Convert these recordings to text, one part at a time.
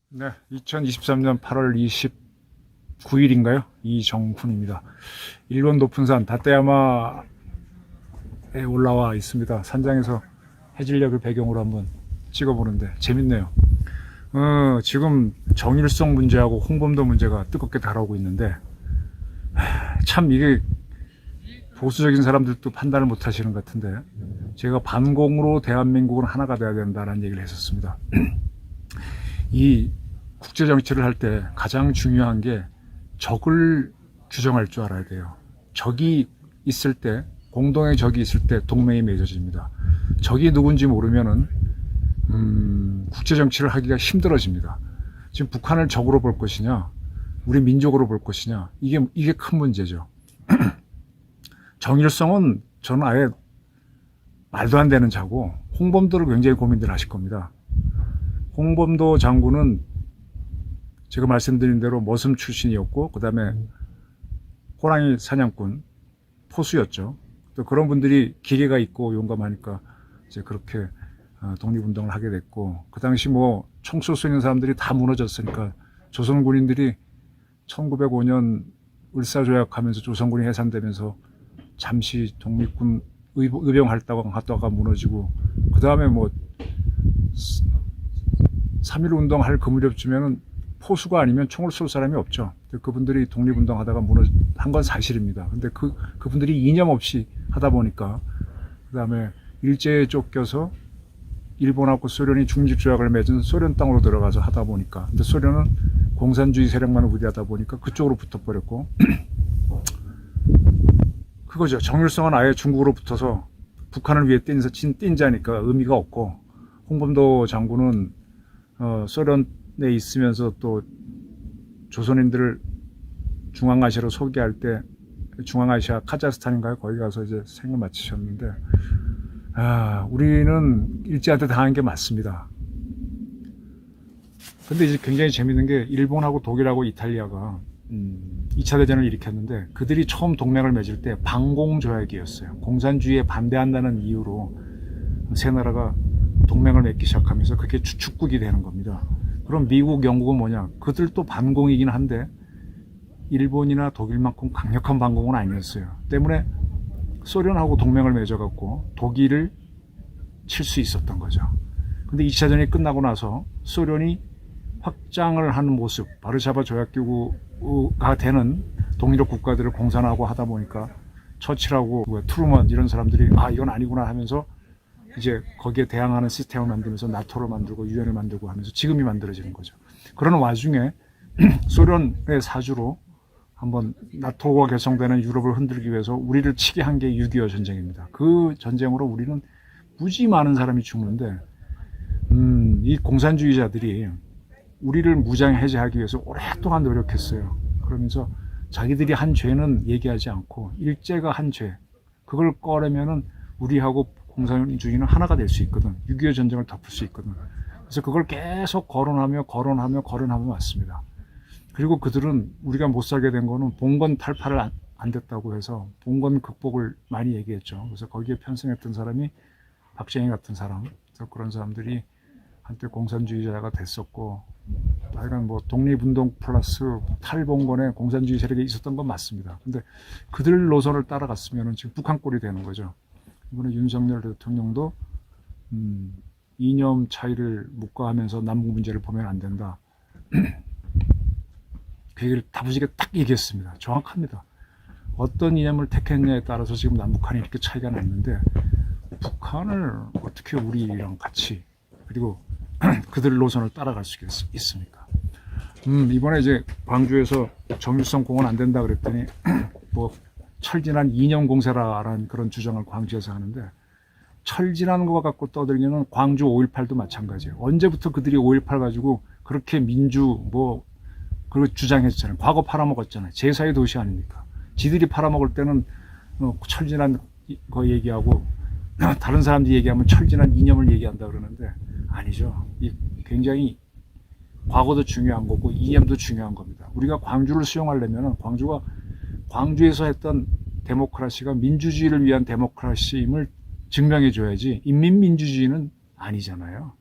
네, 2023년 8월 29일인가요? 이정훈입니다. 일본 높은 산 다테야마에 올라와 있습니다. 산장에서 해질녘을 배경으로 한번 찍어보는데 재밌네요. 지금 정일성 문제하고 홍범도 문제가 뜨겁게 다가오고 있는데 참 이게 보수적인 사람들도 판단을 못 하시는 것 같은데, 제가 반공으로 대한민국은 하나가 돼야 된다는 얘기를 했었습니다. 이 국제 정치를 할 때 가장 중요한 게 적을 규정할 줄 알아야 돼요. 적이 있을 때, 공동의 적이 있을 때 동맹이 맺어집니다. 적이 누군지 모르면은 국제 정치를 하기가 힘들어집니다. 지금 북한을 적으로 볼 것이냐, 우리 민족으로 볼 것이냐, 이게 큰 문제죠. 정일성은 저는 아예 말도 안 되는 자고, 홍범도를 굉장히 고민들 하실 겁니다. 홍범도 장군은 제가 말씀드린 대로 머슴 출신이었고, 그 다음에 호랑이 사냥꾼, 포수였죠. 또 그런 분들이 기계가 있고 용감하니까 이제 그렇게 독립운동을 하게 됐고, 그 당시 뭐 총 쏠 수 있는 사람들이 다 무너졌으니까 조선 군인들이 1905년 을사조약하면서 조선군이 해산되면서 잠시 독립군 의병활동하다가 무너지고, 그 다음에 뭐 3.1 운동 할 그 무렵쯤에는 포수가 아니면 총을 쏠 사람이 없죠. 그분들이 독립운동 하다가 한 건 사실입니다. 근데 그분들이 이념 없이 하다 보니까, 그 다음에 일제에 쫓겨서 일본하고 소련이 중립조약을 맺은 소련 땅으로 들어가서 하다 보니까, 근데 소련은 공산주의 세력만 우대하다 보니까 그쪽으로 붙어버렸고, 그거죠. 정일성은 아예 중국으로 붙어서 북한을 위해 뛴 자니까 의미가 없고, 홍범도 장군은 소련에 있으면서 또 조선인들을 중앙아시아로 소개할 때, 중앙아시아 카자흐스탄인가요? 거기 가서 이제 생을 마치셨는데, 우리는 일제한테 당한 게 맞습니다. 근데 이제 굉장히 재밌는 게, 일본하고 독일하고 이탈리아가 2차 대전을 일으켰는데, 그들이 처음 동맹을 맺을 때 반공조약이었어요. 공산주의에 반대한다는 이유로 세 나라가 동맹을 맺기 시작하면서 그게 주축국이 되는 겁니다. 그럼 미국, 영국은 뭐냐? 그들도 반공이긴 한데 일본이나 독일만큼 강력한 반공은 아니었어요. 때문에 소련하고 동맹을 맺어갖고 독일을 칠 수 있었던 거죠. 근데 2차전이 끝나고 나서 소련이 확장을 하는 모습, 바르샤바 조약기구가 되는 동유럽 국가들을 공산하고 하다 보니까 처칠하고 트루먼 이런 사람들이 이건 아니구나 하면서 이제 거기에 대항하는 시스템을 만들면서 나토를 만들고 유엔을 만들고 하면서 지금이 만들어지는 거죠. 그런 와중에 소련의 사주로 한번 나토가 결성되는 유럽을 흔들기 위해서 우리를 치게 한 게 6.25 전쟁입니다. 그 전쟁으로 우리는 무지 많은 사람이 죽는데, 이 공산주의자들이 우리를 무장 해제하기 위해서 오랫동안 노력했어요. 그러면서 자기들이 한 죄는 얘기하지 않고 일제가 한 죄, 그걸 꺼내면은 우리하고 공산주의는 하나가 될 수 있거든. 6.25 전쟁을 덮을 수 있거든. 그래서 그걸 계속 거론하며 왔습니다. 그리고 그들은 우리가 못 살게 된 거는 봉건 탈파를 안 됐다고 해서 봉건 극복을 많이 얘기했죠. 그래서 거기에 편승했던 사람이 박정희 같은 사람, 그런 사람들이 한때 공산주의자가 됐었고, 하여간 뭐 독립운동 플러스 탈봉건에 공산주의 세력이 있었던 건 맞습니다. 근데 그들 노선을 따라갔으면 지금 북한 꼴이 되는 거죠. 이번에 윤석열 대통령도 이념 차이를 묵과하면서 남북 문제를 보면 안 된다. 그 얘기를 다부지게 딱 얘기했습니다. 정확합니다. 어떤 이념을 택했냐에 따라서 지금 남북한이 이렇게 차이가 났는데, 북한을 어떻게 우리랑 같이, 그리고 그들 노선을 따라갈 수 있습니까? 이번에 이제 광주에서 정일성 공원 안 된다 그랬더니 뭐 철진한 이념 공세라라는 그런 주장을 광주에서 하는데, 철진한 거 갖고 떠들기는 광주 5.18도 마찬가지예요. 언제부터 그들이 5.18 가지고 그렇게 그걸 주장했잖아요. 과거 팔아먹었잖아요. 제사의 도시 아닙니까? 지들이 팔아먹을 때는 철진한 거 얘기하고, 다른 사람들이 얘기하면 철진한 이념을 얘기한다 그러는데, 아니죠. 굉장히 과거도 중요한 거고 이념도 중요한 겁니다. 우리가 광주를 수용하려면 광주가 광주에서 했던 데모크라시가 민주주의를 위한 데모크라시임을 증명해줘야지 인민민주주의는 아니잖아요.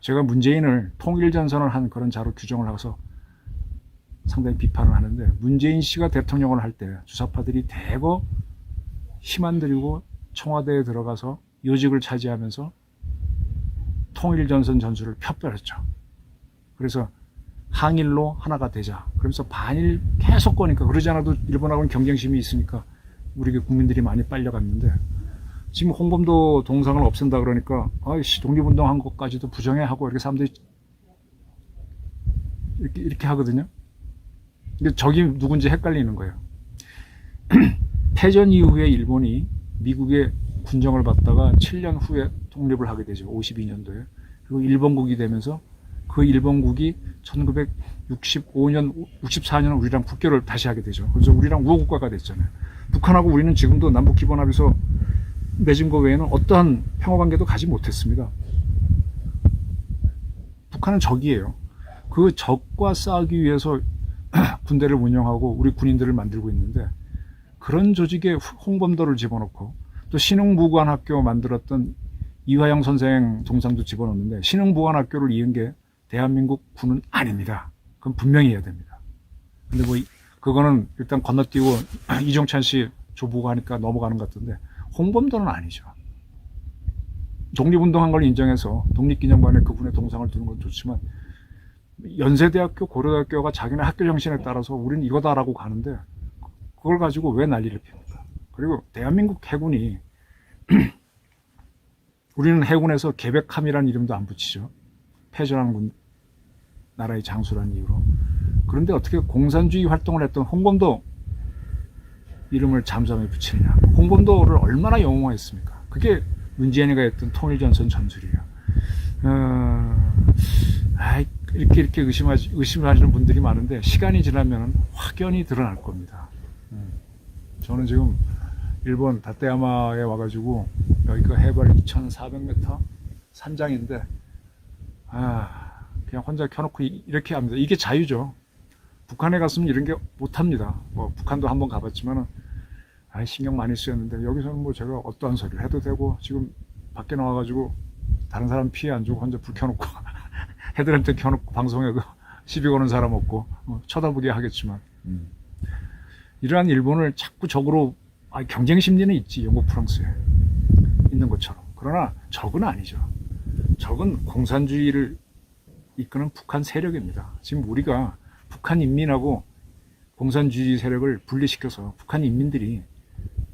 제가 문재인을 통일전선을 한 그런 자로 규정을 하고서 상당히 비판을 하는데, 문재인 씨가 대통령을 할 때 주사파들이 대거 힘 안 들이고 청와대에 들어가서 요직을 차지하면서 통일전선 전술을 펴버렸죠. 그래서 항일로 하나가 되자. 그러면서 반일 계속 거니까, 그러지 않아도 일본하고는 경쟁심이 있으니까 우리 국민들이 많이 빨려갔는데, 지금 홍범도 동상을 없앤다 그러니까 아이씨 독립운동한 것까지도 부정해 하고 이렇게 사람들이 이렇게 하거든요. 근데 적이 누군지 헷갈리는 거예요. 패전 이후에 일본이 미국의 군정을 받다가 7년 후에 독립을 하게 되죠. 52년도에. 그리고 일본국이 되면서 그 일본국이 1965년, 64년 우리랑 국교를 다시 하게 되죠. 그래서 우리랑 우호국가가 됐잖아요. 북한하고 우리는 지금도 남북기본합의서 맺은 거 외에는 어떠한 평화관계도 가지 못했습니다. 북한은 적이에요. 그 적과 싸우기 위해서 군대를 운영하고 우리 군인들을 만들고 있는데, 그런 조직에 홍범도를 집어넣고 또 신흥무관학교 만들었던 이화영 선생 동상도 집어넣는데, 신흥무관학교를 이은 게 대한민국 군은 아닙니다. 그건 분명히 해야 됩니다. 근데 뭐 그거는 일단 건너뛰고 이종찬 씨 조보고 하니까 넘어가는 것 같은데, 홍범도는 아니죠. 독립운동한 걸 인정해서 독립기념관에 그분의 동상을 두는 건 좋지만, 연세대학교, 고려대학교가 자기네 학교 정신에 따라서 우리는 이거다라고 가는데, 그걸 가지고 왜 난리를 핍니까? 그리고 대한민국 해군이 우리는 해군에서 계백함이라는 이름도 안 붙이죠. 패전한 나라의 장수라는 이유로. 그런데 어떻게 공산주의 활동을 했던 홍범도 이름을 잠수함에 붙이느냐. 홍범도를 얼마나 영웅화했습니까? 그게 문재인이가 했던 통일전선 전술이에요. 이렇게 의심하시는 분들이 많은데, 시간이 지나면 확연히 드러날 겁니다. 저는 지금 일본 다테야마에 와가지고, 여기가 해발 2,400m 산장인데, 그냥 혼자 켜놓고 이렇게 합니다. 이게 자유죠. 북한에 갔으면 이런 게 못합니다. 뭐 북한도 한번 가봤지만은 신경 많이 쓰였는데, 여기서는 뭐 제가 어떠한 소리를 해도 되고, 지금 밖에 나와가지고 다른 사람 피해 안 주고 혼자 불 켜놓고 헤드램프 켜놓고 방송에 시비 거는 사람 없고 쳐다보게 하겠지만, 이러한 일본을 자꾸 적으로, 경쟁 심리는 있지, 영국 프랑스에 있는 것처럼. 그러나 적은 아니죠. 적은 공산주의를 이끄는 북한 세력입니다. 지금 우리가 북한 인민하고 공산주의 세력을 분리시켜서 북한 인민들이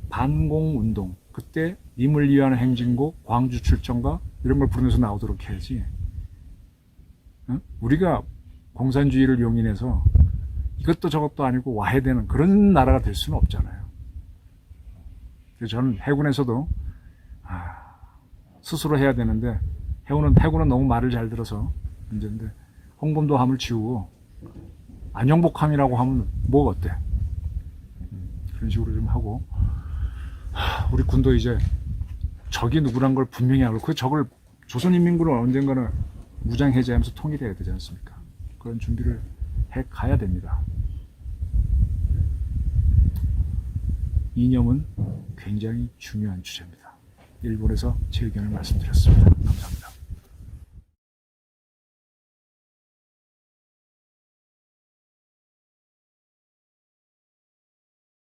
반공운동, 그때 님을 위한 행진곡, 광주 출정가 이런 걸 부르면서 나오도록 해야지, 우리가 공산주의를 용인해서 이것도 저것도 아니고 와해되는 그런 나라가 될 수는 없잖아요. 그래서 저는 해군에서도 스스로 해야 되는데, 해군은 너무 말을 잘 들어서 문제인데, 홍범도 함을 지우고 안영복함이라고 하면 뭐 어때? 그런 식으로 좀 하고, 우리 군도 이제 적이 누구란 걸 분명히 알고, 그 적을 조선인민군을 언젠가는 무장 해제하면서 통일해야 되지 않습니까? 그런 준비를 해 가야 됩니다. 이념은 굉장히 중요한 주제입니다. 일본에서 제 의견을 말씀드렸습니다. 감사합니다.